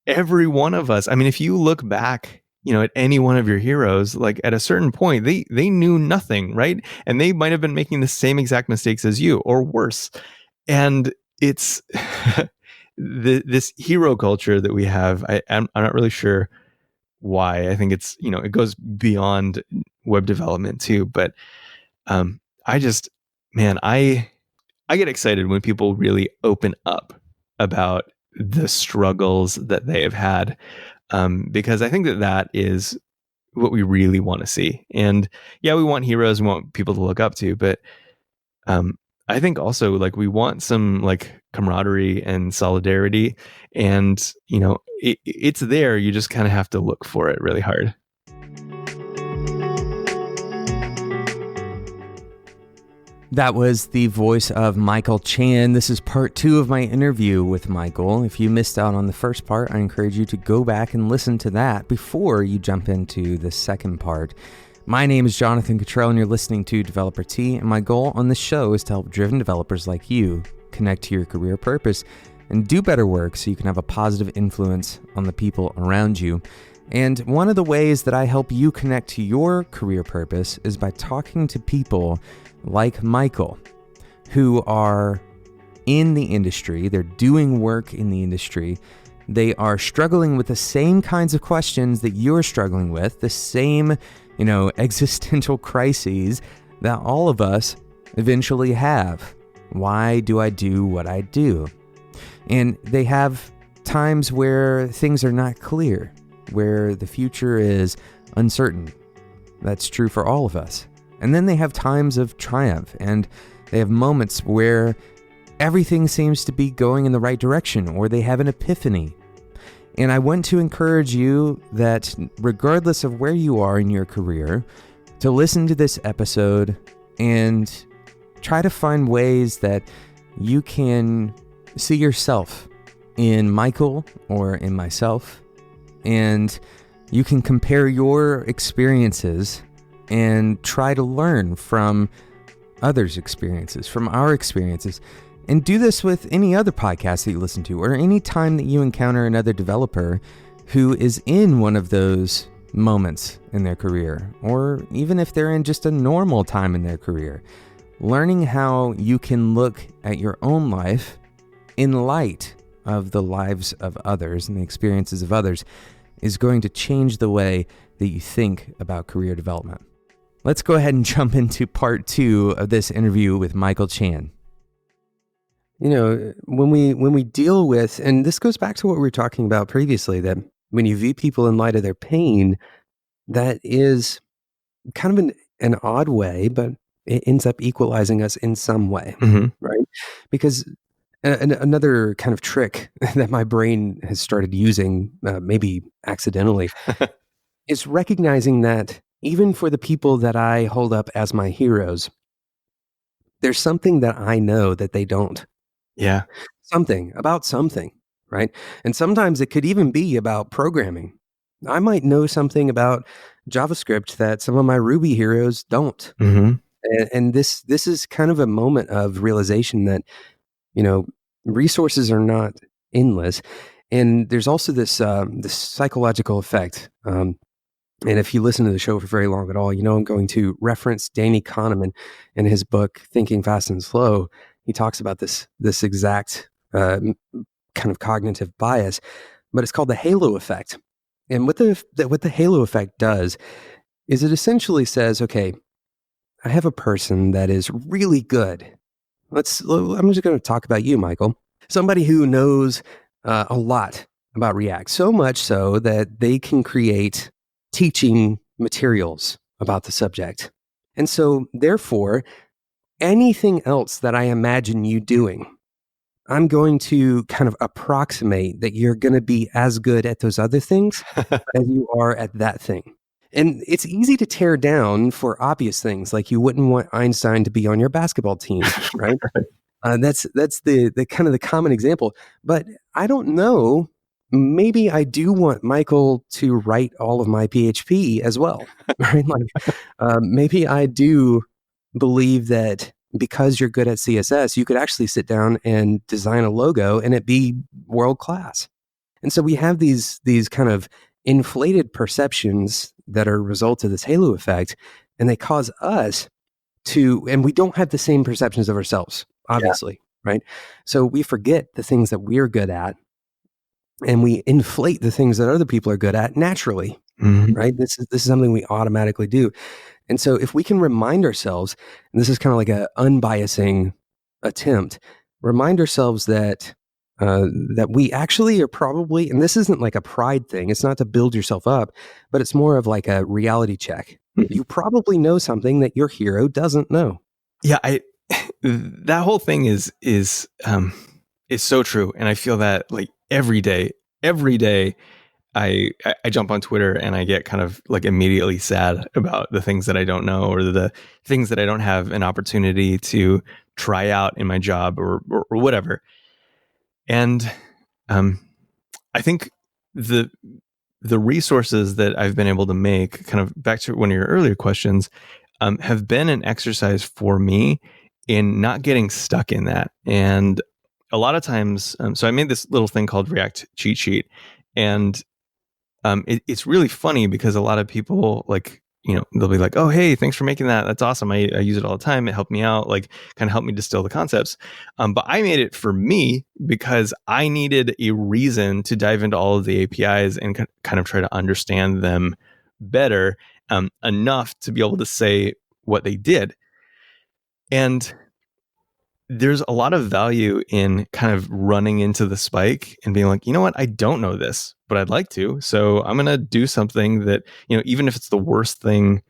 every one of us, I mean, if you look back, at any one of your heroes, like at a certain point, they knew nothing, right? And they might have been making the same exact mistakes as you or worse. And it's this hero culture that we have. I'm not really sure why. I think it's, it goes beyond web development too. But I just, man, I get excited when people really open up about the struggles that they have had, because I think that is what we really want to see. And yeah, we want heroes, we want people to look up to, but I think also like we want some like camaraderie and solidarity, and it's there. You just kind of have to look for it really hard. That was the voice of Michael Chan. This is part 2 of my interview with Michael. If you missed out on the first part, I encourage you to go back and listen to that before you jump into the second part. My name is Jonathan Cottrell, and you're listening to Developer Tea, and my goal on this show is to help driven developers like you connect to your career purpose and do better work so you can have a positive influence on the people around you. And one of the ways that I help you connect to your career purpose is by talking to people like Michael, who are in the industry, they're doing work in the industry, they are struggling with the same kinds of questions that you're struggling with, the same, existential crises that all of us eventually have. Why do I do what I do? And they have times where things are not clear, where the future is uncertain. That's true for all of us. And then they have times of triumph, and they have moments where everything seems to be going in the right direction, or they have an epiphany. And I want to encourage you that regardless of where you are in your career, to listen to this episode and try to find ways that you can see yourself in Michael or in myself, and you can compare your experiences and try to learn from others' experiences, from our experiences. And do this with any other podcast that you listen to, or any time that you encounter another developer who is in one of those moments in their career, or even if they're in just a normal time in their career. Learning how you can look at your own life in light of the lives of others and the experiences of others is going to change the way that you think about career development. Let's go ahead and jump into part 2 of this interview with Michael Chan. When we deal with, and this goes back to what we were talking about previously, that when you view people in light of their pain, that is kind of an odd way, but it ends up equalizing us in some way, right? Because another kind of trick that my brain has started using, maybe accidentally, is recognizing that even for the people that I hold up as my heroes, there's something that I know that they don't. Yeah. Something about something, right? And sometimes it could even be about programming. I might know something about JavaScript that some of my Ruby heroes don't. And this is kind of a moment of realization that, resources are not endless. And there's also this psychological effect. And if you listen to the show for very long at all, I'm going to reference Danny Kahneman in his book, Thinking Fast and Slow. He talks about this exact kind of cognitive bias, but it's called the halo effect. And what the halo effect does is it essentially says, okay, I have a person that is really good. I'm just going to talk about you, Michael. Somebody who knows a lot about React, so much so that they can create teaching materials about the subject. And so, therefore, anything else that I imagine you doing, I'm going to kind of approximate that you're going to be as good at those other things as you are at that thing. And it's easy to tear down for obvious things, like you wouldn't want Einstein to be on your basketball team, right? That's the kind of the common example. But I don't know. Maybe I do want Michael to write all of my PHP as well, right? Maybe I do believe that because you're good at CSS, you could actually sit down and design a logo and it be world class. And so we have these kind of inflated perceptions that are a result of this halo effect, and they cause us and we don't have the same perceptions of ourselves, obviously, right? So we forget the things that we're good at, and we inflate the things that other people are good at naturally, right? This is something we automatically do. And so if we can remind ourselves, and this is kind of like an unbiasing attempt, remind ourselves that that we actually are probably, and this isn't like a pride thing, it's not to build yourself up, but it's more of like a reality check. You probably know something that your hero doesn't know. Yeah, that whole thing is so true, and I feel that like every day I jump on Twitter and I get kind of like immediately sad about the things that I don't know, or the things that I don't have an opportunity to try out in my job or whatever. And I think the resources that I've been able to make, kind of back to one of your earlier questions, have been an exercise for me in not getting stuck in that. And a lot of times, so I made this little thing called React Cheat Sheet, and it's really funny because a lot of people, like, they'll be like, oh, hey, thanks for making that. That's awesome. I use it all the time. It helped me out, like kind of helped me distill the concepts. But I made it for me because I needed a reason to dive into all of the APIs and kind of try to understand them better, enough to be able to say what they did. And there's a lot of value in kind of running into the spike and being like, you know what, I don't know this, but I'd like to. So I'm going to do something that, even if it's the worst thing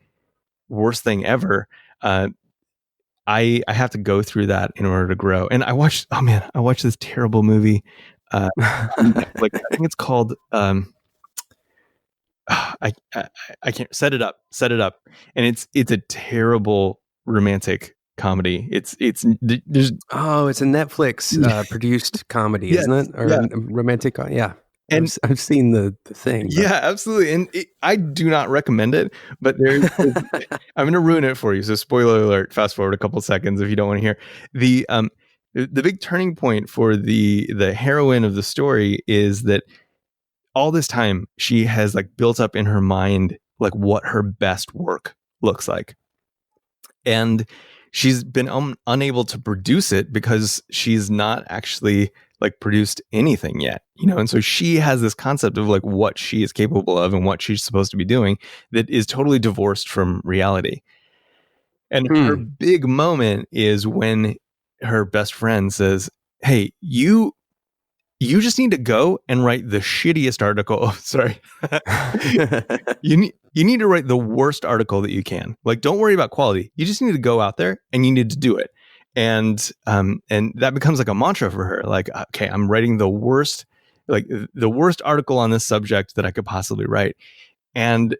ever, I have to go through that in order to grow. And I watched this terrible movie. Like, I think it's called, I can't Set It Up. And it's a terrible romantic comedy. It's it's a Netflix produced comedy, isn't it? Or romantic? Yeah. And I've seen the thing. But. Yeah, absolutely. And I do not recommend it, but I'm going to ruin it for you. So spoiler alert, fast forward a couple seconds if you don't want to hear. The big turning point for the heroine of the story is that all this time she has like built up in her mind like what her best work looks like. And she's been unable to produce it because she's not actually like produced anything yet, and so she has this concept of like what she is capable of and what she's supposed to be doing that is totally divorced from reality. And her big moment is when her best friend says, hey, you just need to go and write the shittiest article. Oh, sorry. You need to write the worst article that you can. Like, don't worry about quality. You just need to go out there and you need to do it. And that becomes like a mantra for her. Like, okay, I'm writing the worst article on this subject that I could possibly write. And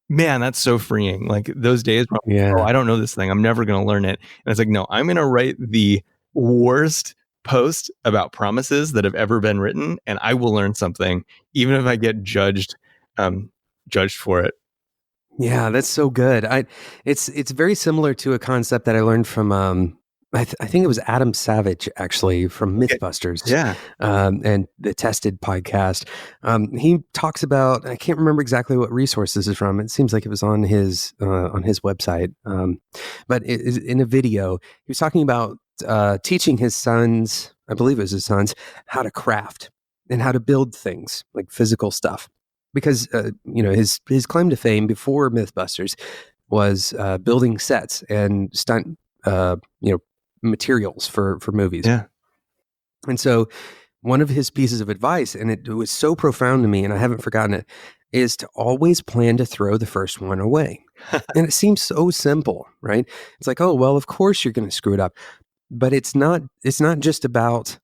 man, that's so freeing. Like those days where I don't know this thing, I'm never going to learn it. And it's like, no, I'm going to write the worst post about promises that have ever been written, and I will learn something, even if I get judged for it. Yeah, that's so good. It's very similar to a concept that I learned from I think it was Adam Savage, actually, from Mythbusters. Yeah. And the Tested podcast. He talks about, I can't remember exactly what resource this is from. It seems like it was on his website. But in a video, he was talking about teaching his sons, I believe it was his sons, how to craft and how to build things like physical stuff. Because, his claim to fame before Mythbusters was building sets and stunt, materials for movies. Yeah. And so one of his pieces of advice, and it was so profound to me, and I haven't forgotten it, is to always plan to throw the first one away. And it seems so simple, right? It's like, oh, well, of course you're going to screw it up. But it's not just about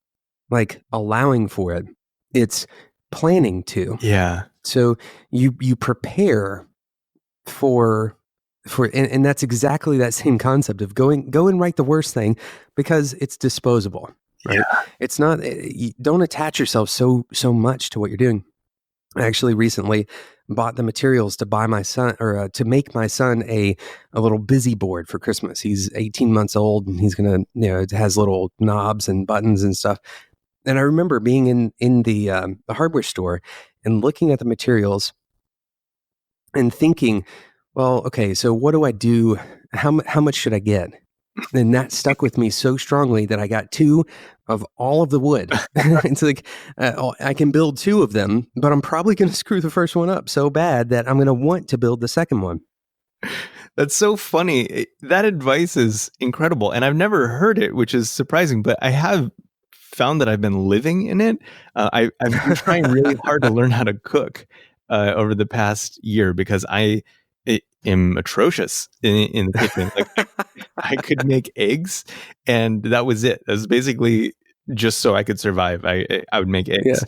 like allowing for it. It's planning to. Yeah. So you prepare for and that's exactly that same concept of go and write the worst thing because it's disposable, right? Yeah. It's not, don't attach yourself so much to what you're doing. I actually recently bought the materials to buy my son or to make my son a little busy board for Christmas. He's 18 months old and he's going to, it has little knobs and buttons and stuff. And I remember being in the hardware store and looking at the materials and thinking, well, okay, so what do I do? How much should I get? And that stuck with me so strongly that I got 2 of all of the wood. It's like I can build 2 of them, but I'm probably going to screw the first one up so bad that I'm going to want to build the second one. That's so funny. That advice is incredible. And I've never heard it, which is surprising, but I have found that I've been living in it. I've been trying really hard to learn how to cook over the past year because I am atrocious in the kitchen. Like I could make eggs and that was it. That was basically just so I could survive. I would make eggs.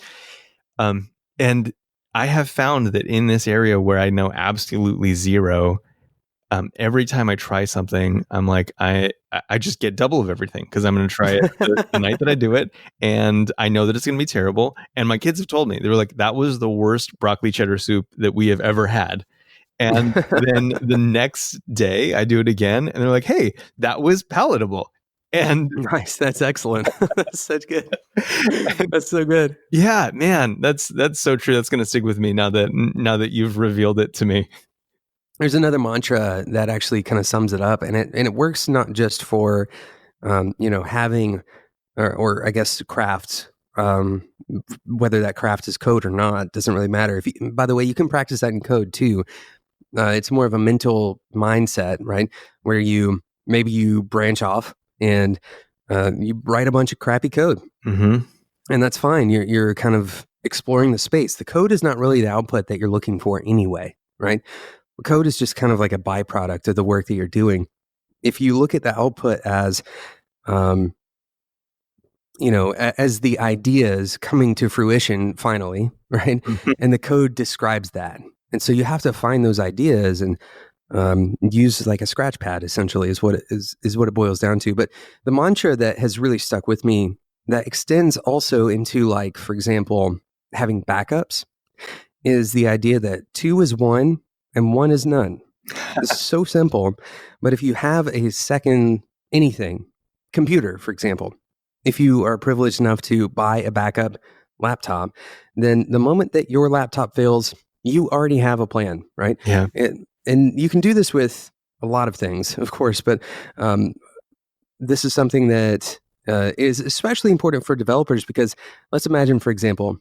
Yeah. And I have found that in this area where I know absolutely zero, every time I try something, I'm like, I just get double of everything because I'm going to try it the night that I do it. And I know that it's going to be terrible. And my kids have told me, they were like, that was the worst broccoli cheddar soup that we have ever had. And then the next day I do it again and they're like, hey, that was palatable. And nice. That's excellent. That's such good. That's so good. Yeah, man, that's so true. That's going to stick with me now that you've revealed it to me. There's another mantra that actually kind of sums it up, and it works not just for, having, or I guess crafts, whether that craft is code or not, doesn't really matter. By the way, you can practice that in code too. It's more of a mental mindset, right? Where you branch off and you write a bunch of crappy code, and that's fine. You're kind of exploring the space. The code is not really the output that you're looking for anyway, right? Code is just kind of like a byproduct of the work that you're doing. If you look at the output as, as the ideas coming to fruition finally, right? And the code describes that. And so you have to find those ideas and use like a scratch pad, essentially, is what it boils down to. But the mantra that has really stuck with me that extends also into, like, for example, having backups is the idea that 2 is 1 and 1 is none. It's so simple. But if you have a second anything, computer, for example, if you are privileged enough to buy a backup laptop, then the moment that your laptop fails, you already have a plan, right? Yeah. And you can do this with a lot of things, of course, but this is something that is especially important for developers because let's imagine, for example,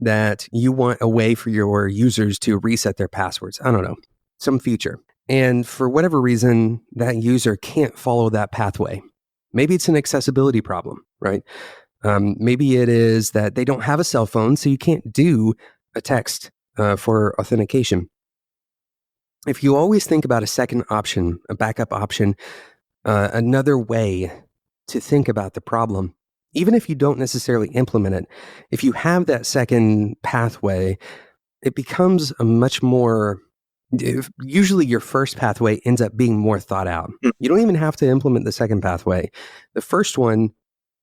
that you want a way for your users to reset their passwords. I don't know, some feature. And for whatever reason, that user can't follow that pathway. Maybe it's an accessibility problem, right? Maybe it is that they don't have a cell phone, so you can't do a text for authentication. If you always think about a second option, a backup option, another way to think about the problem, even if you don't necessarily implement it, if you have that second pathway, it becomes a much more, usually your first pathway ends up being more thought out. You don't even have to implement the second pathway. The first one,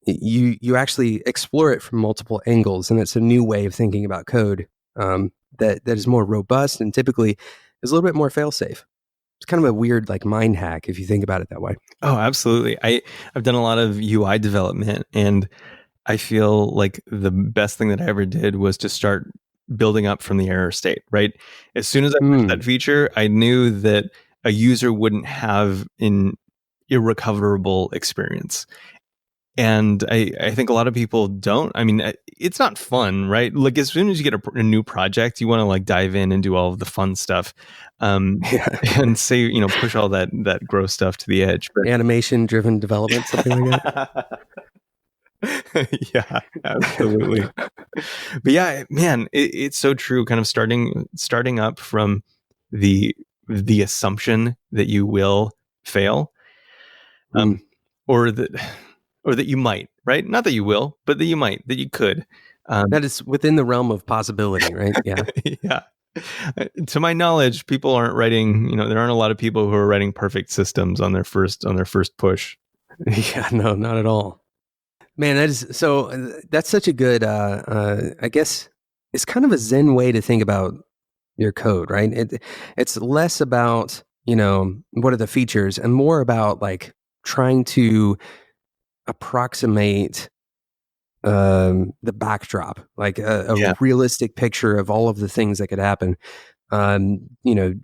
you actually explore it from multiple angles, and it's a new way of thinking about code that is more robust and typically is a little bit more fail-safe. It's kind of a weird like mind hack if you think about it that way. Oh, absolutely. I've done a lot of UI development, and I feel like the best thing that I ever did was to start building up from the error state, right? As soon as I pushed that feature, I knew that a user wouldn't have an irrecoverable experience. And I think a lot of people don't. I mean, it's not fun, right? Like as soon as you get a new project, you want to like dive in and do all of the fun stuff, and say, push all that gross stuff to the edge. But animation-driven development, something like that. Yeah, absolutely. But yeah, man, it's so true. Kind of starting up from the assumption that you will fail, or that you might, right? Not that you will, but that you might, that you could. That is within the realm of possibility, right? Yeah. Yeah. To my knowledge, people aren't writing, there aren't a lot of people who are writing perfect systems on their first push. Yeah, no, not at all. Man, that's such a good, I guess it's kind of a Zen way to think about your code, right? It's less about, what are the features and more about like trying to approximate the backdrop, like a Yeah. realistic picture of all of the things that could happen. You know,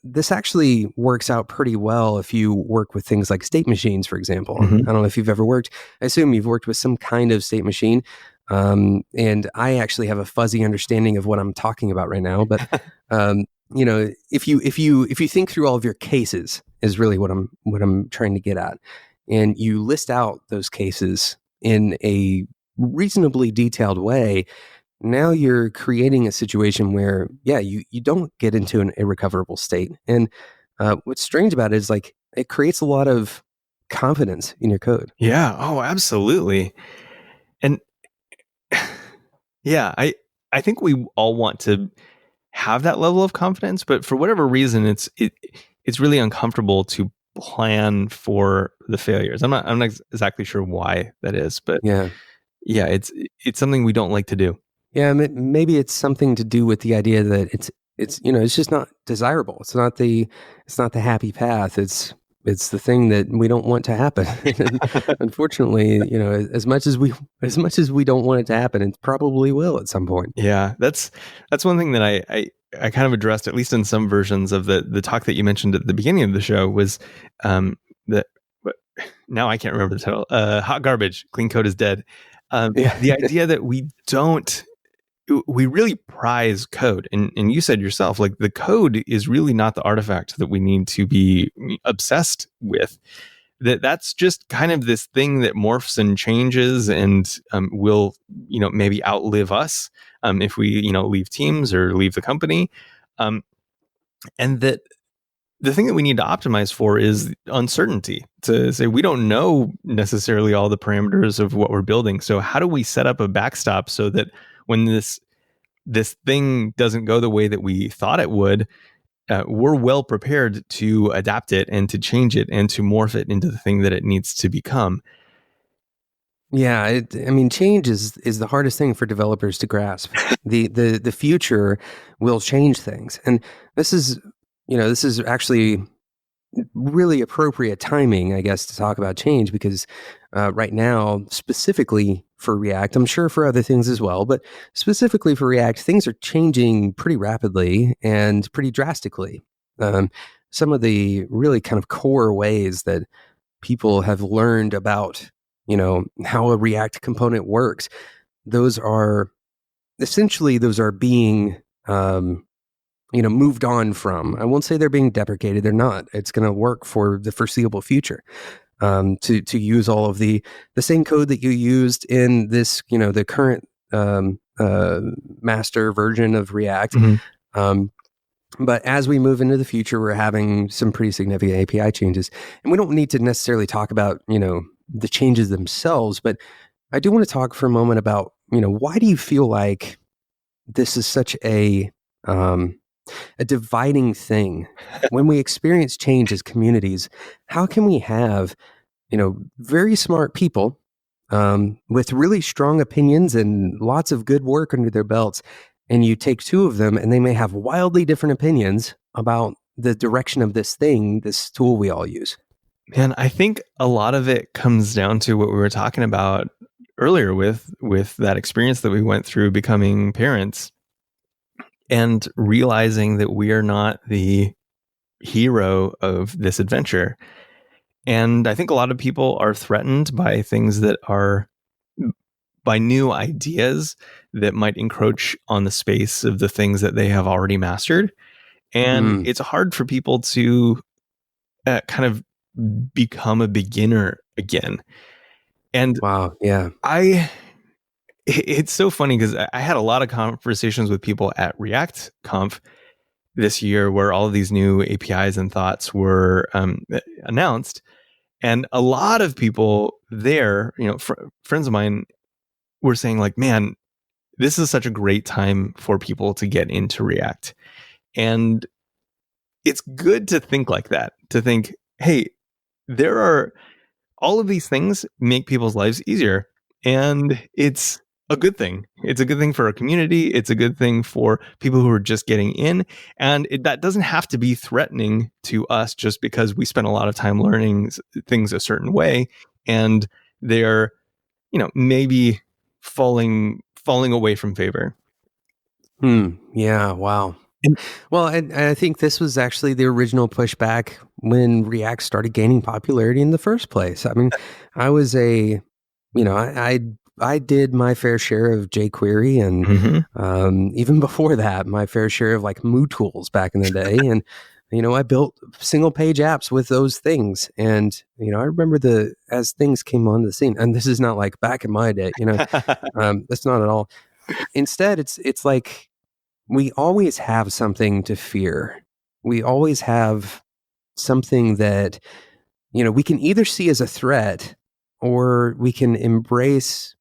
this actually works out pretty well if you work with things like state machines, for example. Mhm. I don't know if you've ever worked. I assume you've worked with some kind of state machine. And I actually have a fuzzy understanding of what I'm talking about right now. But you know, if you think through all of your cases, is really what I'm trying to get at, and you list out those cases in a reasonably detailed way, now you're creating a situation where, yeah, you don't get into an irrecoverable state. And what's strange about it is like it creates a lot of confidence in your code. Yeah. Oh, absolutely. And yeah, I think we all want to have that level of confidence, but for whatever reason, it's really uncomfortable to plan for the failures. I'm not exactly sure why that is, but Yeah. yeah, it's something we don't like to do. Yeah, maybe it's something to do with the idea that it's you know, it's just not desirable. It's not the happy path. It's the thing that we don't want to happen. And unfortunately, you know, as much as we don't want it to happen, it probably will at some point. Yeah, that's one thing that I kind of addressed, at least in some versions of the talk that you mentioned at the beginning of the show, was that now I can't remember the title. Hot garbage, clean code is dead. Yeah. The idea that we really prize code, and you said yourself, like the code is really not the artifact that we need to be obsessed with. That's just kind of this thing that morphs and changes and will, maybe outlive us if we, leave teams or leave the company. And that the thing that we need to optimize for is uncertainty, to say we don't know necessarily all the parameters of what we're building. So how do we set up a backstop so that when this thing doesn't go the way that we thought it would, we're well prepared to adapt it and to change it and to morph it into the thing that it needs to become. Yeah, I mean, change is the hardest thing for developers to grasp. The future will change things, and this is actually really appropriate timing, I guess, to talk about change, because right now, specifically for React, I'm sure for other things as well, but specifically for React, things are changing pretty rapidly and pretty drastically. Some of the really kind of core ways that people have learned about, how a React component works, those are being moved on from. I won't say they're being deprecated. They're not. It's going to work for the foreseeable future. To use all of the same code that you used in this, the current master version of React. Mm-hmm. But as we move into the future, we're having some pretty significant API changes, and we don't need to necessarily talk about, the changes themselves. But I do want to talk for a moment about, why do you feel like this is such a dividing thing when we experience change as communities? How can we have, very smart people with really strong opinions and lots of good work under their belts, and you take two of them and they may have wildly different opinions about the direction of this tool we all use? Man, I think a lot of it comes down to what we were talking about earlier with that experience that we went through becoming parents, and realizing that we are not the hero of this adventure. And I think a lot of people are threatened by things that are, by new ideas that might encroach on the space of the things that they have already mastered. And it's hard for people to kind of become a beginner again. And wow, yeah. It's so funny because I had a lot of conversations with people at React Conf this year where all of these new APIs and thoughts were announced. And a lot of people there, friends of mine, were saying like, man, this is such a great time for people to get into React. And it's good to think like that, to think, hey, there are all of these things make people's lives easier. And it's a good thing. It's a good thing for our community. It's a good thing for people who are just getting in. And that doesn't have to be threatening to us just because we spent a lot of time learning things a certain way. And they're maybe falling away from favor. Yeah. Wow. Well, I think this was actually the original pushback when React started gaining popularity in the first place. I mean, I was I did my fair share of jQuery, and even before that, my fair share of like MooTools back in the day. And I built single page apps with those things. And I remember as things came onto the scene, and this is not like back in my day. That's not at all. Instead, it's like we always have something to fear. We always have something that, we can either see as a threat or we can embrace.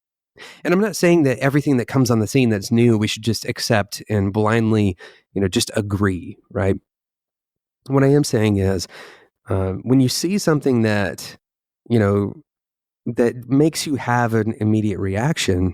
And I'm not saying that everything that comes on the scene that's new, we should just accept and blindly, just agree, right? What I am saying is when you see something that, that makes you have an immediate reaction,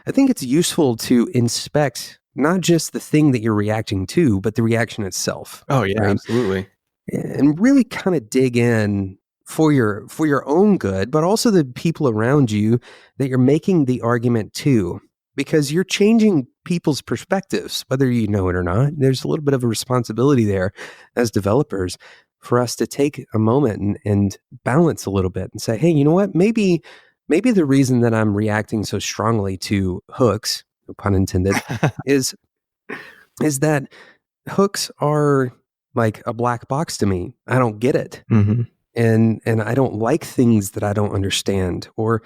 I think it's useful to inspect not just the thing that you're reacting to, but the reaction itself. Oh yeah, right? Absolutely. And really kind of dig in for your own good, but also the people around you that you're making the argument to, because you're changing people's perspectives, whether you know it or not. There's a little bit of a responsibility there as developers for us to take a moment and balance a little bit and say, hey, you know what? Maybe the reason that I'm reacting so strongly to hooks, no pun intended, is that hooks are like a black box to me. I don't get it. And I don't like things that I don't understand. Or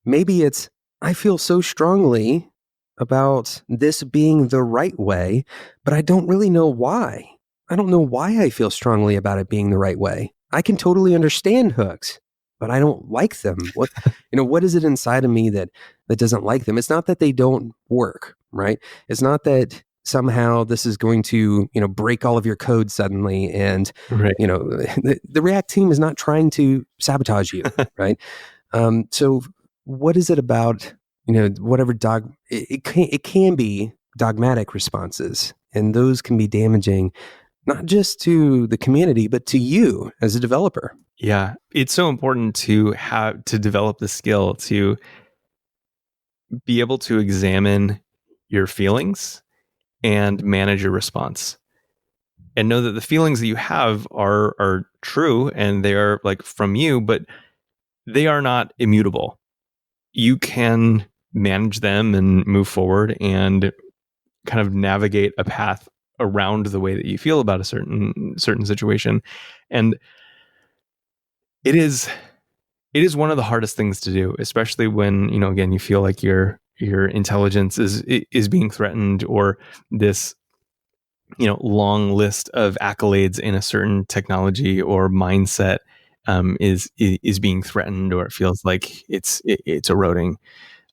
maybe it's, I feel so strongly about this being the right way, but I don't really know why. I don't know why I feel strongly about it being the right way. I can totally understand hooks, but I don't like them. What is it inside of me that doesn't like them? It's not that they don't work, right? It's not that somehow this is going to, break all of your code suddenly. And, right. The React team is not trying to sabotage you, right? So what is it about, whatever it can be dogmatic responses, and those can be damaging, not just to the community, but to you as a developer. Yeah. It's so important to develop the skill to be able to examine your feelings and manage your response, and know that the feelings that you have are true and they are like from you, but they are not immutable. You can manage them and move forward and kind of navigate a path around the way that you feel about a certain situation. And it is one of the hardest things to do, especially when, again, you feel like your intelligence is being threatened, or this, long list of accolades in a certain technology or mindset is being threatened, or it feels like it's eroding.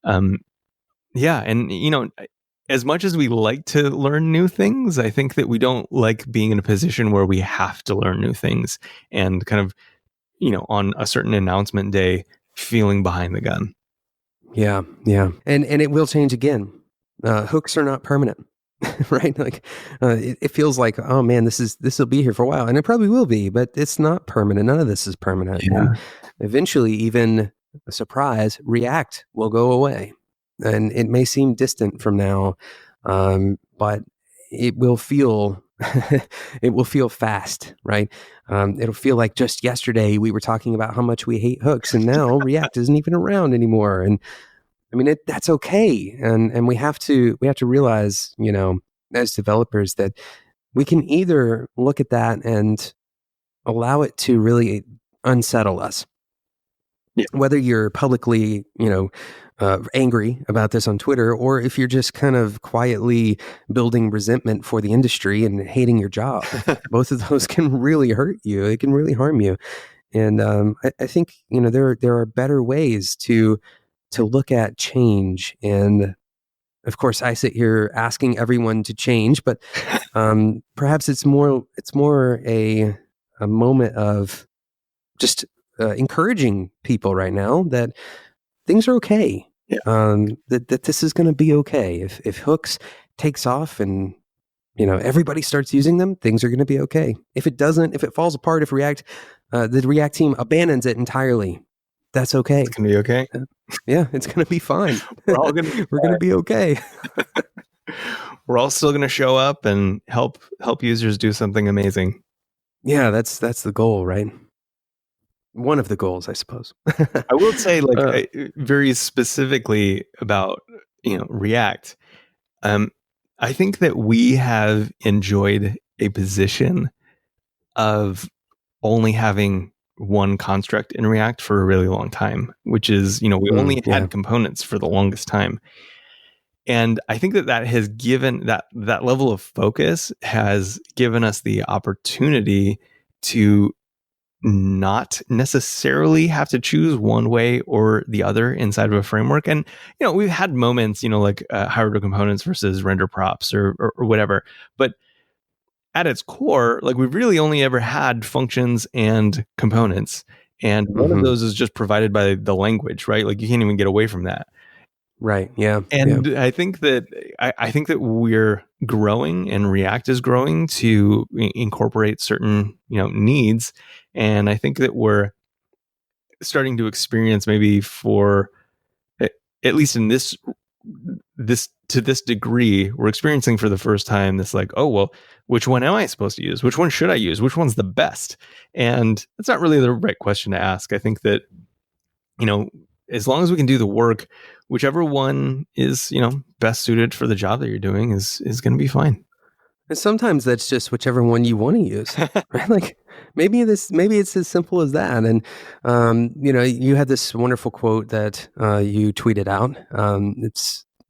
Yeah. And, as much as we like to learn new things, I think that we don't like being in a position where we have to learn new things and kind of, on a certain announcement day, feeling behind the gun. Yeah. Yeah. And it will change again. Hooks are not permanent, right? Like it feels like, oh man, this will be here for a while, and it probably will be, but it's not permanent. None of this is permanent. Yeah. And eventually, even a surprise, React will go away. And it may seem distant from now, but it will feel fast, right? It'll feel like just yesterday we were talking about how much we hate hooks, and now React isn't even around anymore. And I mean, that's okay. And we have to realize, as developers, that we can either look at that and allow it to really unsettle us. Yeah. Whether you're publicly, angry about this on Twitter, or if you're just kind of quietly building resentment for the industry and hating your job, both of those can really hurt you. It can really harm you. And I think, there are better ways to look at change. And of course, I sit here asking everyone to change, but perhaps it's more a moment of just encouraging people right now that things are okay. Yeah. That this is going to be okay. If hooks takes off and everybody starts using them, things are going to be okay. If it doesn't, if it falls apart, if the React team abandons it entirely, That's okay. It's going to be okay. Yeah, it's going to be fine. We're all going to be We're going to be okay. We're all still going to show up and help users do something amazing. Yeah, that's the goal, right? One of the goals, I suppose. I will say, like, very specifically about React. I think that we have enjoyed a position of only having one construct in React for a really long time, which is, we only had components for the longest time. And I think that has given that level of focus has given us the opportunity to not necessarily have to choose one way or the other inside of a framework. And, we've had moments, like hierarchical components versus render props or whatever. But at its core, like, we've really only ever had functions and components. And one of those is just provided by the language, right? Like, you can't even get away from that. Right. Yeah. And I think that we're growing, and React is growing to incorporate certain, needs. And I think that we're starting to experience, maybe for at least in this to this degree, we're experiencing for the first time this, like, oh, well, which one am I supposed to use? Which one should I use? Which one's the best? And that's not really the right question to ask. I think that, as long as we can do the work, whichever one is, best suited for the job that you're doing is going to be fine. And sometimes that's just whichever one you want to use, right? Like maybe it's as simple as that. And, you had this wonderful quote that you tweeted out.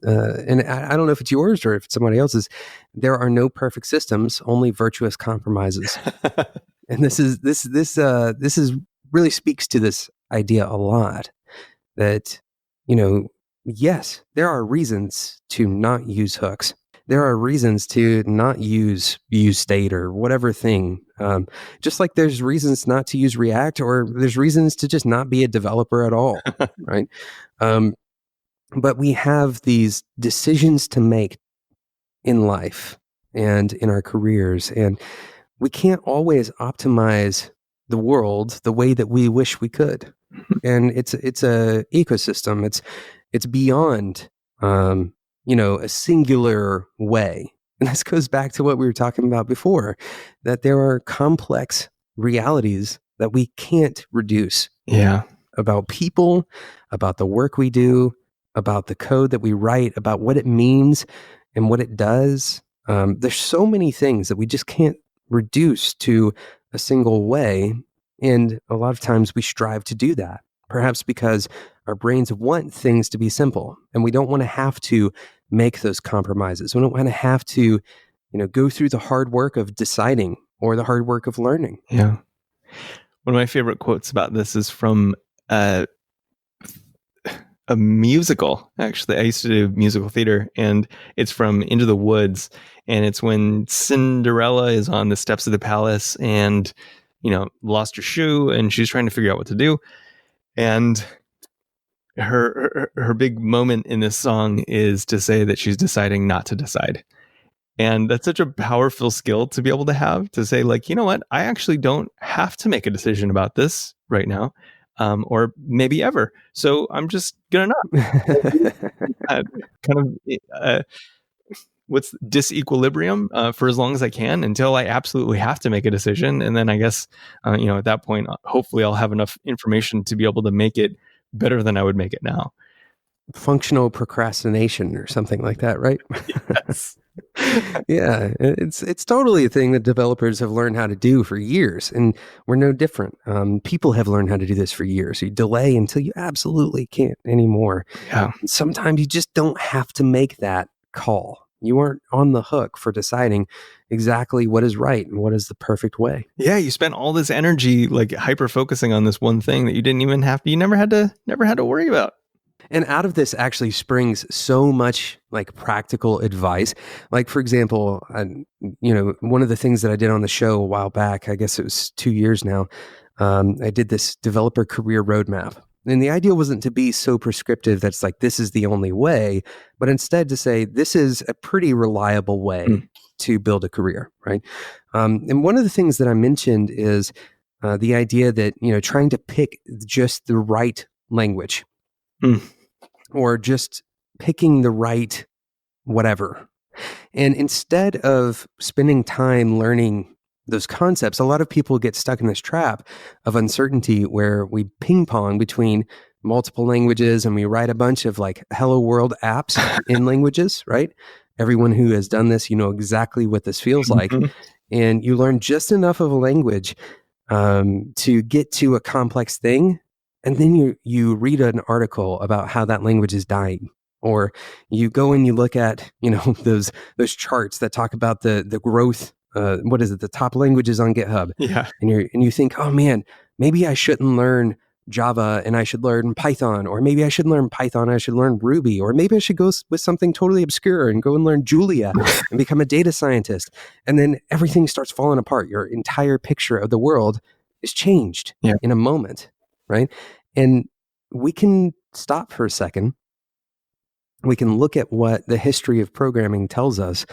And I don't know if it's yours or if it's somebody else's. There are no perfect systems, only virtuous compromises. And this is really speaks to this idea a lot. That, yes, there are reasons to not use hooks. There are reasons to not use state or whatever thing. Just like there's reasons not to use React, or there's reasons to just not be a developer at all, right? But we have these decisions to make in life and in our careers, and we can't always optimize the world the way that we wish we could. And it's a ecosystem. It's beyond a singular way. And this goes back to what we were talking about before, that there are complex realities that we can't reduce. Yeah. About people, about the work we do, about the code that we write, about what it means and what it does. There's so many things that we just can't reduce to a single way. And a lot of times we strive to do that, perhaps because our brains want things to be simple, and we don't want to have to make those compromises. We don't want to have to, go through the hard work of deciding or the hard work of learning. Yeah. One of my favorite quotes about this is from a musical. Actually, I used to do musical theater, and it's from Into the Woods. And it's when Cinderella is on the steps of the palace and lost her shoe, and she's trying to figure out what to do. And her big moment in this song is to say that she's deciding not to decide. And that's such a powerful skill to be able to have, to say, like, you know what, I actually don't have to make a decision about this right now, or maybe ever. So I'm just gonna not. What's disequilibrium for as long as I can, until I absolutely have to make a decision. And then I guess, at that point, hopefully I'll have enough information to be able to make it better than I would make it now. Functional procrastination or something like that, right? Yes. Yeah, it's totally a thing that developers have learned how to do for years, and we're no different. People have learned how to do this for years. You delay until you absolutely can't anymore. Yeah. Sometimes you just don't have to make that call. You aren't on the hook for deciding exactly what is right and what is the perfect way. Yeah, you spent all this energy like hyper focusing on this one thing that you didn't even have to, you never had to worry about. And out of this actually springs so much like practical advice. Like, for example, one of the things that I did on the show a while back, I guess it was 2 years now, I did this developer career roadmap. And the idea wasn't to be so prescriptive that's like, this is the only way, but instead to say, this is a pretty reliable way to build a career, right? And one of the things that I mentioned is the idea that, trying to pick just the right language Hmm. or just picking the right whatever. And instead of spending time learning those concepts, a lot of people get stuck in this trap of uncertainty where we ping pong between multiple languages and we write a bunch of like hello world apps in languages, right? Everyone who has done this, you know exactly what this feels like. Mhm. And you learn just enough of a language to get to a complex thing. And then you read an article about how that language is dying. Or you go and you look at, you know, those charts that talk about the growth. What is it? The top languages on GitHub, Yeah. and you think, oh man, maybe I shouldn't learn Java and I should learn Python, or maybe I should learn Python, and I should learn Ruby, or maybe I should go with something totally obscure and go and learn Julia and become a data scientist. And then everything starts falling apart. Your entire picture of the world is changed Yeah. in a moment, right? And we can stop for a second. We can look at what the history of programming tells us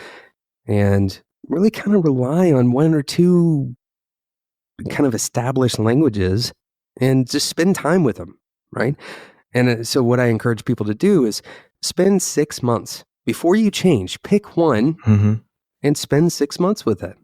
and really kind of rely on one or two kind of established languages and just spend time with them, right? And so what I encourage people to do is spend 6 months before you change. Pick one Hmm. and spend 6 months with it.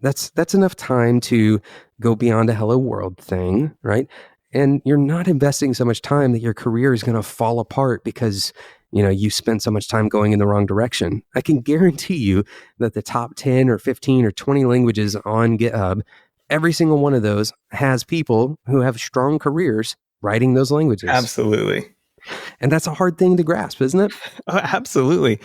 That's enough time to go beyond a hello world thing, right? And you're not investing so much time that your career is going to fall apart because you spent so much time going in the wrong direction. I can guarantee you that the top 10 or 15 or 20 languages on GitHub, every single one of those has people who have strong careers writing those languages. Absolutely. And that's a hard thing to grasp, isn't it? Oh, absolutely.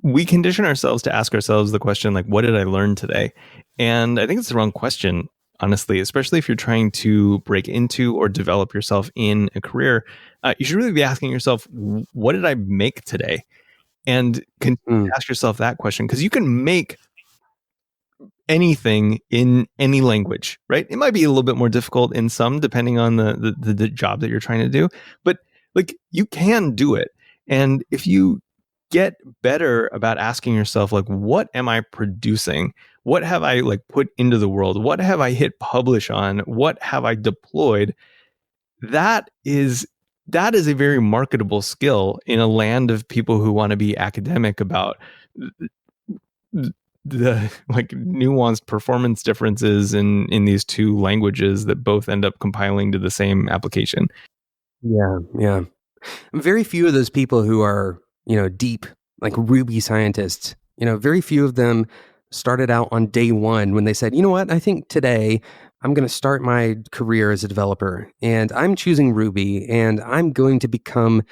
We condition ourselves to ask ourselves the question, like, what did I learn today? And I think it's the wrong question, honestly, especially if you're trying to break into or develop yourself in a career. You should really be asking yourself, what did I make today? And continue to ask yourself that question, because you can make anything in any language, right? It might be a little bit more difficult in some, depending on the job that you're trying to do, but like you can do it. And if you get better about asking yourself, like, what am I producing? What have I like put into the world? What have I hit publish on? What have I deployed? That is a very marketable skill in a land of people who want to be academic about the like nuanced performance differences in these two languages that both end up compiling to the same application. Yeah. Very few of those people who are, deep, like Ruby scientists, very few of them started out on day one when they said, you know what, I think today I'm going to start my career as a developer and I'm choosing Ruby and I'm going to become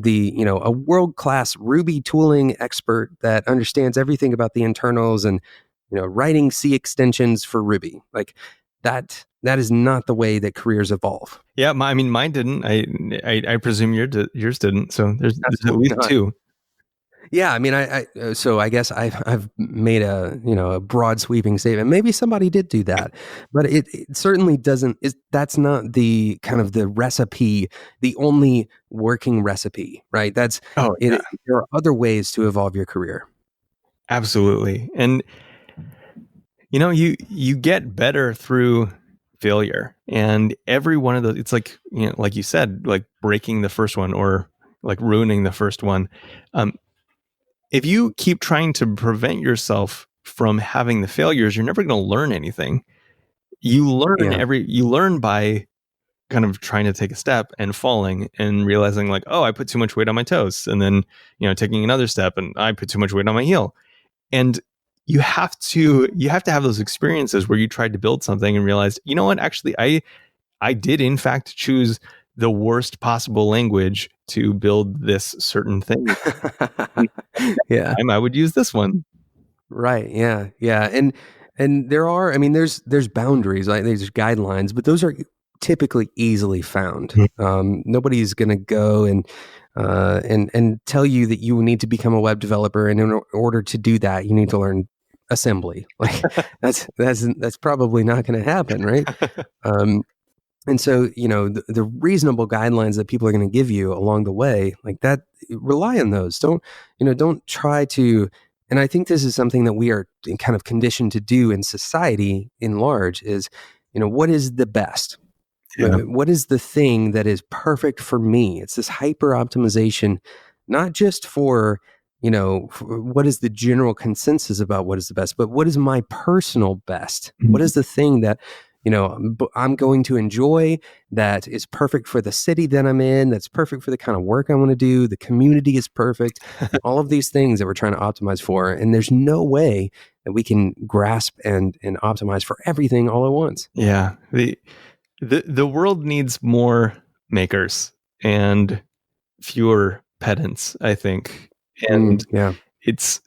a world-class Ruby tooling expert that understands everything about the internals and, writing C extensions for Ruby. Like that is not the way that careers evolve. Yeah, mine didn't. I presume yours didn't. So there's at least not. two. Yeah, I mean, so I guess I've made a broad sweeping statement. Maybe somebody did do that, but it certainly doesn't. That's not the kind of the recipe, the only working recipe, right? There are other ways to evolve your career. Absolutely, and you get better through failure, and every one of those. It's like like you said, like breaking the first one or like ruining the first one. If you keep trying to prevent yourself from having the failures, you're never going to learn anything. You learn by kind of trying to take a step and falling and realizing like, oh, I put too much weight on my toes, and then taking another step and I put too much weight on my heel. And you have to have those experiences where you tried to build something and realized, you know what, actually I did in fact choose the worst possible language to build this certain thing. Yeah. I would use this one. Right. Yeah. Yeah. And there are, I mean, there's boundaries, like there's guidelines, but those are typically easily found. Nobody's going to go and tell you that you need to become a web developer, and in order to do that, you need to learn assembly. Like that's probably not going to happen, right? And so, the reasonable guidelines that people are going to give you along the way, like that, rely on those. Don't try to. And I think this is something that we are kind of conditioned to do in society in large is, what is the best? Yeah. What is the thing that is perfect for me? It's this hyper optimization, not just for, what is the general consensus about what is the best, but what is my personal best? What is the thing that, I'm going to enjoy, that is perfect for the city that I'm in, that's perfect for the kind of work I want to do, the community is perfect, all of these things that we're trying to optimize for. And there's no way that we can grasp and optimize for everything all at once. Yeah. The world needs more makers and fewer pedants, I think. And yeah. it's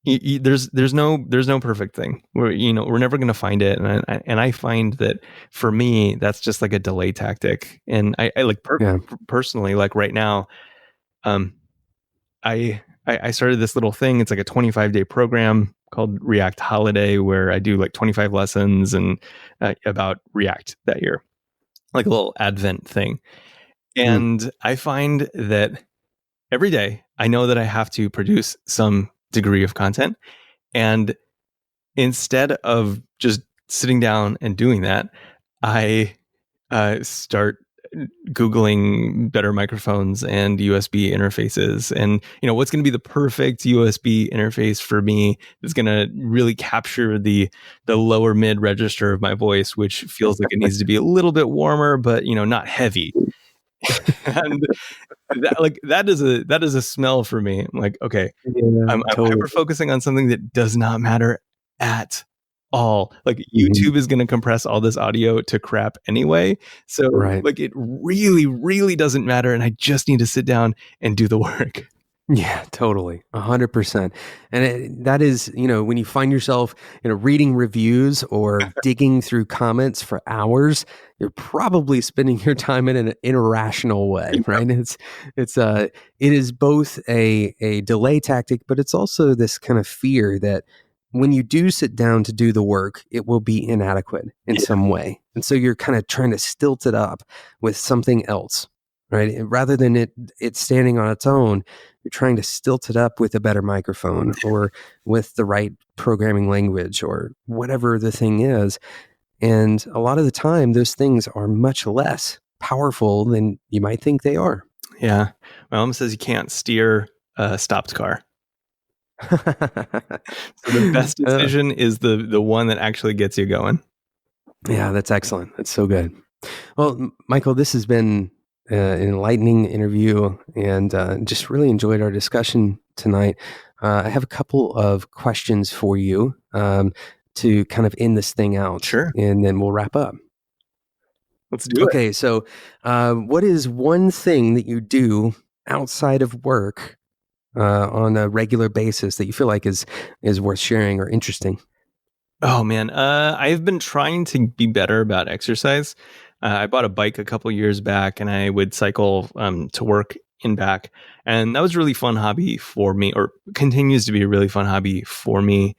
there's no perfect thing. We're never going to find it, and I find that for me that's just like a delay tactic. And I like personally, like right now, I started this little thing. It's like a 25-day program called React Holiday, where I do like 25 lessons and about React that year, like a little Advent thing. And I find that every day I know that I have to produce some degree of content. And instead of just sitting down and doing that, I start Googling better microphones and USB interfaces, and what's going to be the perfect USB interface for me that's going to really capture the lower mid register of my voice, which feels like it needs to be a little bit warmer, but not heavy. And that is a smell for me. I'm like, okay, I'm hyper focusing on something that does not matter at all. Like YouTube is going to compress all this audio to crap anyway. So like it really, really doesn't matter. And I just need to sit down and do the work. Yeah, totally. 100%. And that is, when you find yourself, reading reviews or digging through comments for hours, you're probably spending your time in an irrational way, right? It is both a delay tactic, but it's also this kind of fear that when you do sit down to do the work, it will be inadequate in some way. And so you're kind of trying to stilt it up with something else, right? Rather than it standing on its own, you're trying to stilt it up with a better microphone or with the right programming language or whatever the thing is. And a lot of the time, those things are much less powerful than you might think they are. Yeah. My mom says you can't steer a stopped car. So the best decision is the one that actually gets you going. Yeah, that's excellent. That's so good. Well, Michael, this has been an enlightening interview, and just really enjoyed our discussion tonight. I have a couple of questions for you to kind of end this thing out. Sure. And then we'll wrap up. Let's do it. Okay, so what is one thing that you do outside of work on a regular basis that you feel like is worth sharing or interesting? Oh man, I've been trying to be better about exercise. I bought a bike a couple years back, and I would cycle to work and back, and that was a really fun hobby for me, or continues to be a really fun hobby for me,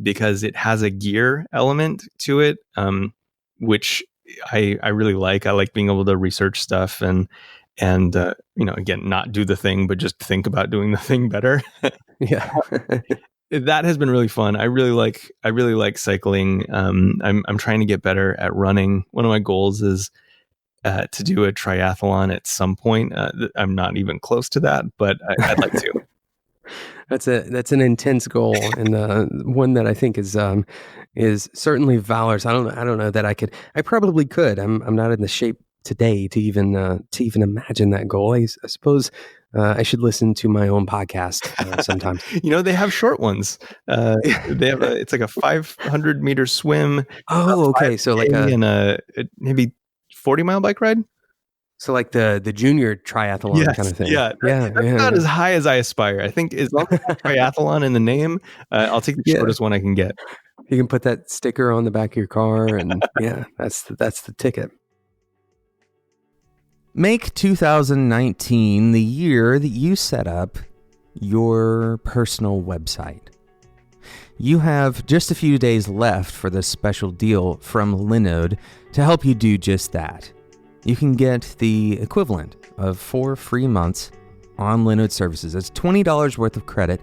because it has a gear element to it, which I really like. I like being able to research stuff and again, not do the thing, but just think about doing the thing better. Yeah. That has been really fun. I really like cycling. I'm trying to get better at running. One of my goals is to do a triathlon at some point. I'm not even close to that, but I'd like to. That's an intense goal, and one that I think is certainly valorous. I don't know that I probably could. I'm not in the shape today to even imagine that goal. I suppose I should listen to my own podcast sometime. They have short ones. They have it's like a 500 meter swim. Oh, okay. So like a maybe 40-mile bike ride. So like the junior triathlon kind of thing. Yeah. That's not as high as I aspire. I think as long as triathlon in the name, I'll take the shortest one I can get. You can put that sticker on the back of your car, and that's the ticket. Make 2019 the year that you set up your personal website. You have just a few days left for this special deal from Linode to help you do just that. You can get the equivalent of 4 free months on Linode services. It's $20 worth of credit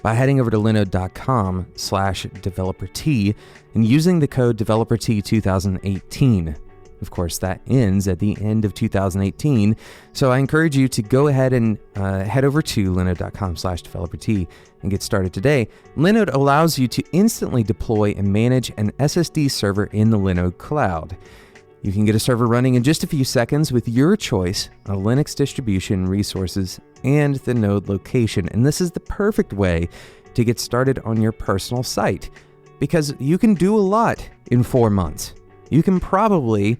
by heading over to linode.com/developer T and using the code developer T 2018. Of course, that ends at the end of 2018. So I encourage you to go ahead and head over to linode.com/developer-t and get started today. Linode allows you to instantly deploy and manage an SSD server in the Linode cloud. You can get a server running in just a few seconds with your choice of Linux distribution, resources, and the node location. And this is the perfect way to get started on your personal site, because you can do a lot in 4 months. You can probably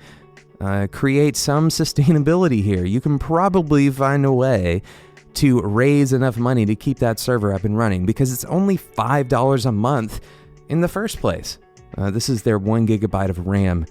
create some sustainability here. You can probably find a way to raise enough money to keep that server up and running, because it's only $5 a month in the first place. This is their 1 gigabyte of RAM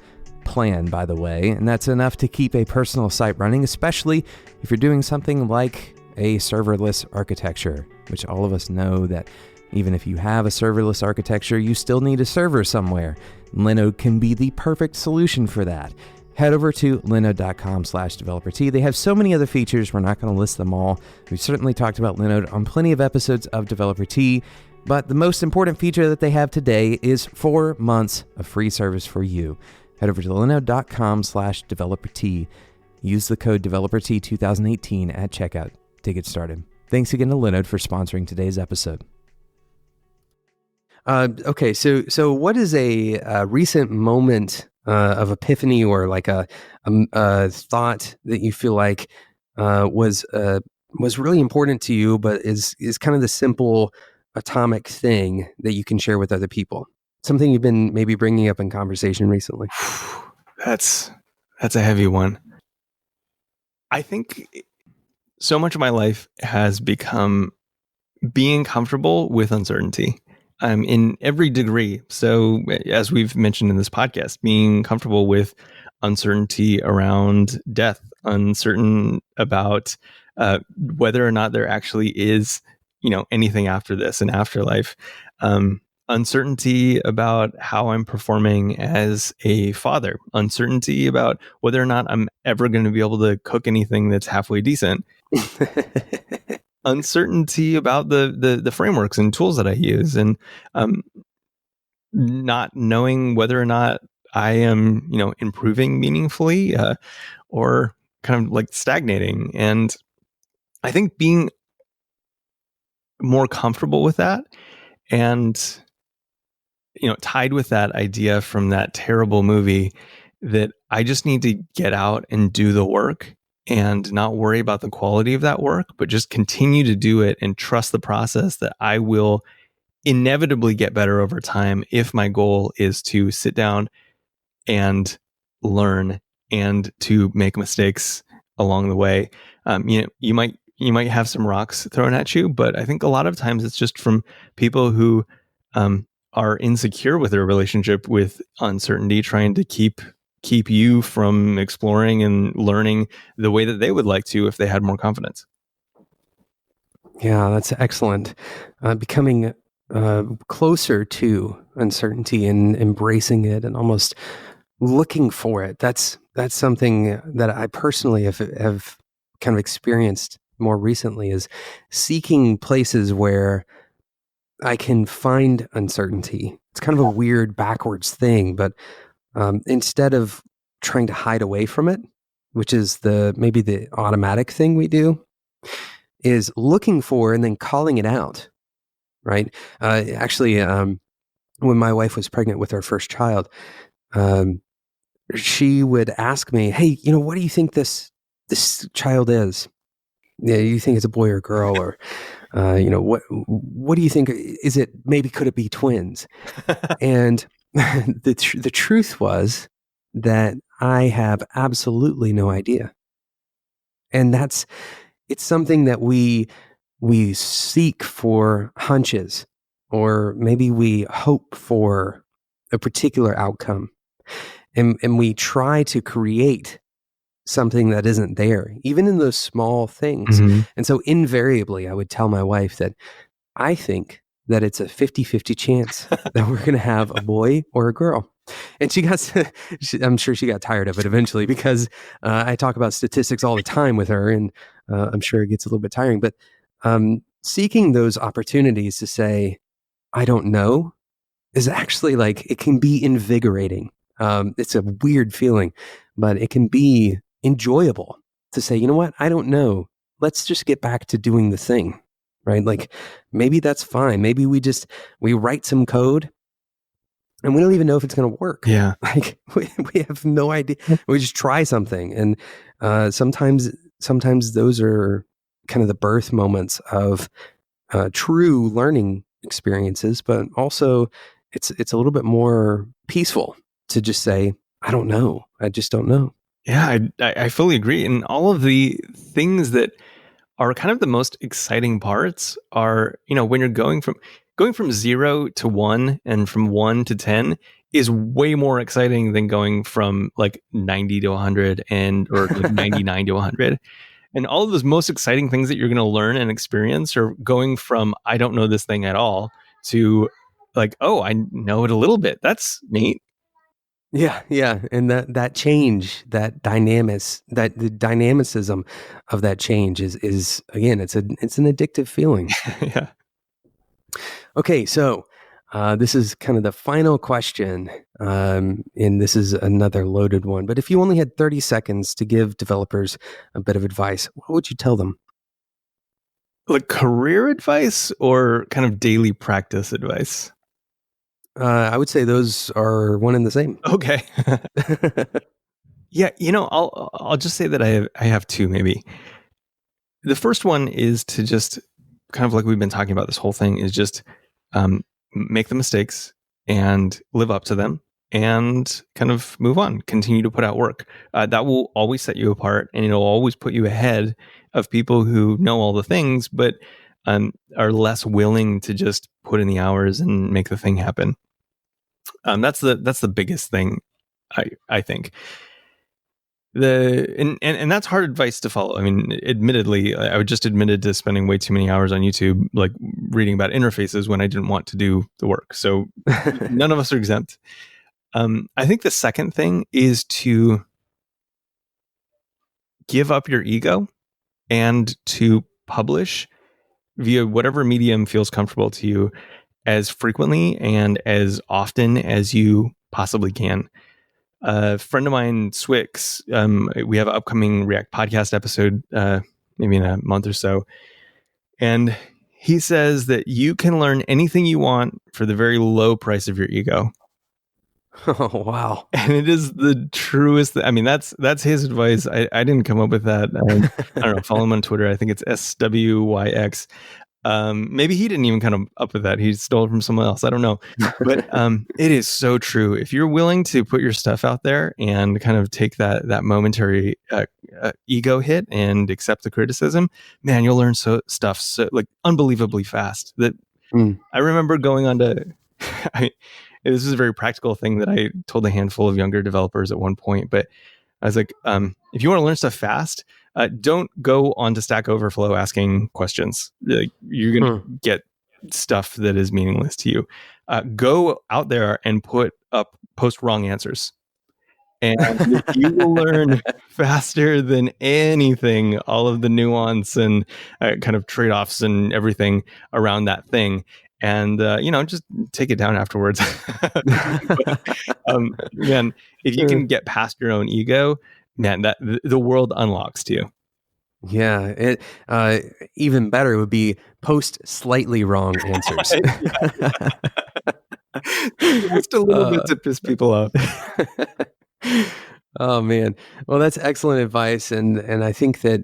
plan, by the way, and that's enough to keep a personal site running, especially if you're doing something like a serverless architecture, which all of us know that even if you have a serverless architecture, you still need a server somewhere. Linode can be the perfect solution for that. Head over to linode.com/developer-t. They have so many other features. We're not going to list them all. We've certainly talked about Linode on plenty of episodes of Developer-T, but the most important feature that they have today is 4 months of free service for you. Head over to linode.com/developer-t. Use the code DeveloperT2018 at checkout to get started. Thanks again to Linode for sponsoring today's episode. Okay, so what is a recent moment of epiphany, or like a thought that you feel like was really important to you, but is kind of the simple atomic thing that you can share with other people? Something you've been maybe bringing up in conversation recently. That's a heavy one. I think so much of my life has become being comfortable with uncertainty. In every degree. So as we've mentioned in this podcast, being comfortable with uncertainty around death, uncertain about whether or not there actually is, anything after this, an afterlife, uncertainty about how I'm performing as a father, uncertainty about whether or not I'm ever going to be able to cook anything that's halfway decent. Uncertainty about the frameworks and tools that I use, and not knowing whether or not I am, improving meaningfully or kind of like stagnating. And I think being more comfortable with that, and tied with that idea from that terrible movie that I just need to get out and do the work and not worry about the quality of that work, but just continue to do it and trust the process that I will inevitably get better over time if my goal is to sit down and learn and to make mistakes along the way. You might have some rocks thrown at you, but I think a lot of times it's just from people who are insecure with their relationship with uncertainty, trying to keep you from exploring and learning the way that they would like to if they had more confidence. Yeah, that's excellent. Becoming closer to uncertainty and embracing it and almost looking for it. That's something that I personally have kind of experienced more recently, is seeking places where I can find uncertainty. It's kind of a weird backwards thing, but instead of trying to hide away from it, which is maybe the automatic thing we do, is looking for and then calling it out, right? Actually, when my wife was pregnant with our first child, she would ask me, "Hey, what do you think this child is? Yeah, you think it's a boy or a girl, or what do you think? Is it, maybe could it be twins?" And the truth was that I have absolutely no idea. And it's something that we seek for hunches, or maybe we hope for a particular outcome. And we try to create something that isn't there, even in those small things. Mm-hmm. And so invariably, I would tell my wife that I think that it's a 50-50 chance that we're going to have a boy or a girl. And I'm sure she got tired of it eventually, because I talk about statistics all the time with her, and I'm sure it gets a little bit tiring. But seeking those opportunities to say, I don't know, is actually, like, it can be invigorating. It's a weird feeling, but it can be enjoyable to say, you know what? I don't know. Let's just get back to doing the thing, right? Like maybe that's fine. Maybe we write some code and we don't even know if it's going to work. Yeah. Like we have no idea. We just try something. And sometimes those are kind of the birth moments of true learning experiences, but also it's a little bit more peaceful to just say, I don't know. I just don't know. Yeah, I fully agree. And all of the things that are kind of the most exciting parts are, when you're going from 0 to 1 and from 1 to 10 is way more exciting than going from like 90 to 100 or like 99 to 100. And all of those most exciting things that you're going to learn and experience are going from, I don't know this thing at all, to like, oh, I know it a little bit. That's neat. Yeah. And that change, the dynamicism of that change is again, it's an addictive feeling. Yeah. Okay, so this is kind of the final question, and this is another loaded one. But if you only had 30 seconds to give developers a bit of advice, what would you tell them? Like career advice or kind of daily practice advice? I would say those are one and the same. Okay. Yeah, I'll just say that I have two maybe. The first one is to just kind of like we've been talking about this whole thing is just make the mistakes and live up to them and kind of move on, continue to put out work. That will always set you apart and it'll always put you ahead of people who know all the things, but are less willing to just put in the hours and make the thing happen. That's the biggest thing, I think. And that's hard advice to follow. I mean, admittedly, I just admitted to spending way too many hours on YouTube, like reading about interfaces when I didn't want to do the work. So none of us are exempt. I think the second thing is to give up your ego and to publish via whatever medium feels comfortable to you as frequently and as often as you possibly can. A friend of mine, Swix, we have an upcoming React podcast episode, maybe in a month or so. And he says that you can learn anything you want for the very low price of your ego. Oh, wow. And it is the truest. I mean, that's his advice. I didn't come up with that. I don't know. Follow him on Twitter. I think it's SWYX. Maybe he didn't even come up with that. He stole it from someone else. I don't know. But it is so true. If you're willing to put your stuff out there and kind of take that momentary ego hit and accept the criticism, man, you'll learn stuff so like unbelievably fast. That I remember going on to this is a very practical thing that I told a handful of younger developers at one point, but I was like, if you want to learn stuff fast, don't go onto Stack Overflow asking questions. You're going to get stuff that is meaningless to you. Go out there and post wrong answers. And you will learn faster than anything, all of the nuance and kind of trade-offs and everything around that thing. And, just take it down afterwards. Man, if you can get past your own ego, man, that the world unlocks to you. Yeah. Even better would be post slightly wrong answers. Just a little bit to piss people off. Oh man. Well, that's excellent advice. And I think that,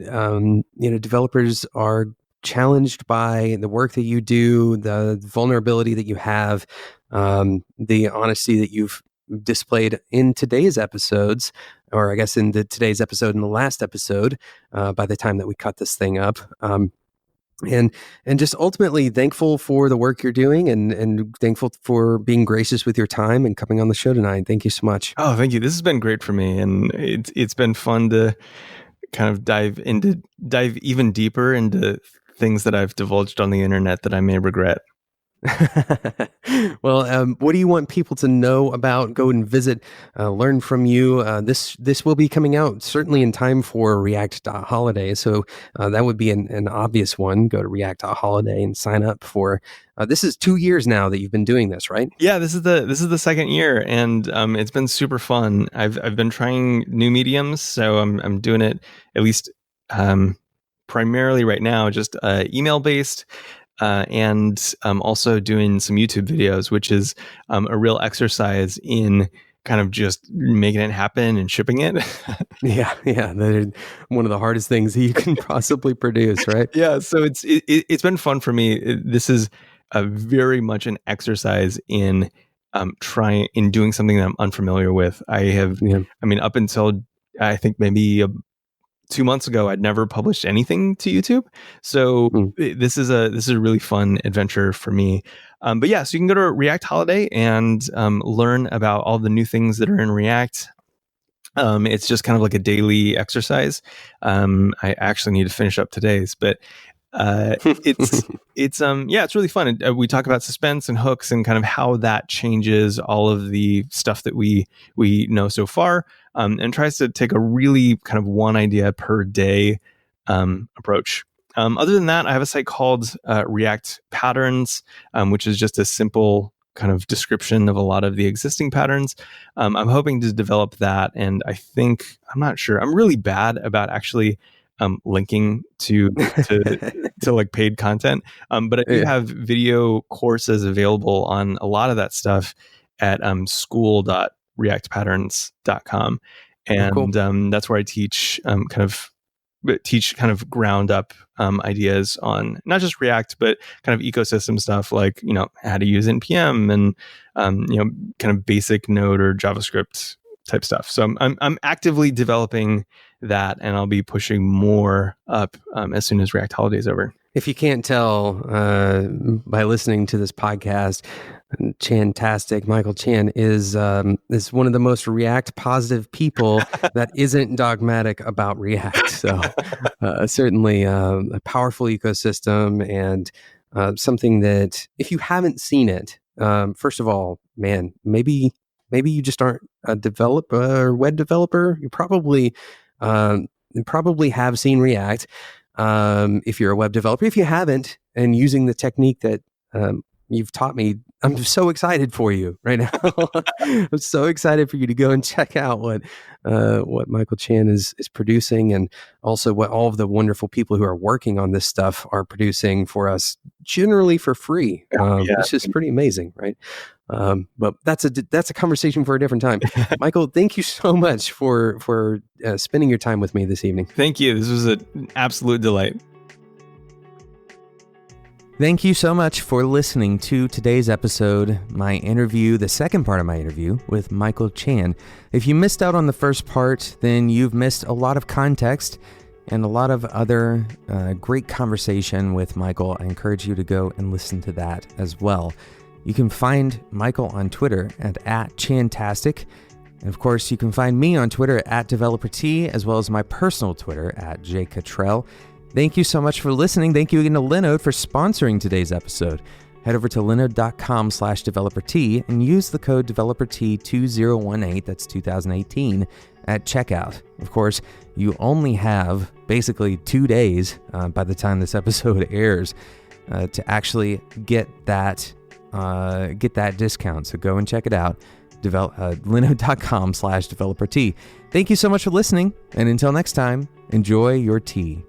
developers are challenged by the work that you do, the vulnerability that you have, the honesty that you've displayed in today's episodes, or I guess in today's episode and the last episode, by the time that we cut this thing up. And just ultimately thankful for the work you're doing and thankful for being gracious with your time and coming on the show tonight. Thank you so much. Oh, thank you. This has been great for me. And it's been fun to kind of dive even deeper into things that I've divulged on the internet that I may regret. Well, Well, what do you want people to know about? Go and visit, learn from you. This will be coming out certainly in time for React.Holiday. So that would be an obvious one. Go to React.Holiday and sign up for. This is 2 years now that you've been doing this, right? Yeah, this is the second year, and it's been super fun. I've been trying new mediums, so I'm doing it at least primarily right now, just email based. And also doing some YouTube videos, which is a real exercise in kind of just making it happen and shipping it. Yeah, they're one of the hardest things that you can possibly produce, right? Yeah, so it's been fun for me. This is very much an exercise in doing something that I'm unfamiliar with. I mean, up until I think maybe 2 months ago, I'd never published anything to YouTube. So this is a really fun adventure for me. But yeah, so you can go to React Holiday and learn about all the new things that are in React. It's just kind of like a daily exercise. I actually need to finish up today's, but it's really fun. We talk about suspense and hooks and kind of how that changes all of the stuff that we know so far, and tries to take a really kind of one idea per day approach. Other than that, I have a site called React Patterns, which is just a simple kind of description of a lot of the existing patterns. I'm hoping to develop that, and I'm not sure. I'm really bad about actually linking to like paid content. But I do have video courses available on a lot of that stuff at school.reactpatterns.com. And cool. That's where I teach kind of ground up ideas on not just React, but kind of ecosystem stuff like, how to use NPM and, kind of basic Node or JavaScript type stuff. So I'm actively developing that, and I'll be pushing more up as soon as React Holiday is over. If you can't tell by listening to this podcast, Chantastic Michael Chan is one of the most React positive people that isn't dogmatic about React. So certainly a powerful ecosystem, and something that if you haven't seen it, first of all, man, maybe you just aren't a developer or web developer. You probably have seen React. If you're a web developer, if you haven't, and using the technique that you've taught me, I'm so excited for you right now. I'm so excited for you to go and check out what Michael Chan is producing, and also what all of the wonderful people who are working on this stuff are producing for us, generally for free. It's just pretty amazing, right? But that's a conversation for a different time. Michael, thank you so much for spending your time with me this evening. Thank you. This was an absolute delight. Thank you so much for listening to today's episode, the second part of my interview with Michael Chan. If you missed out on the first part, then you've missed a lot of context and a lot of other great conversation with Michael. I encourage you to go and listen to that as well. You can find Michael on Twitter at @Chantastic. And of course, you can find me on Twitter at DeveloperT, as well as my personal Twitter at JCottrell. Thank you so much for listening. Thank you again to Linode for sponsoring today's episode. Head over to linode.com/DeveloperT and use the code DeveloperT2018, that's 2018, at checkout. Of course, you only have basically 2 days by the time this episode airs to actually get that discount. So go and check it out. linode.com/DeveloperT. Thank you so much for listening. And until next time, enjoy your tea.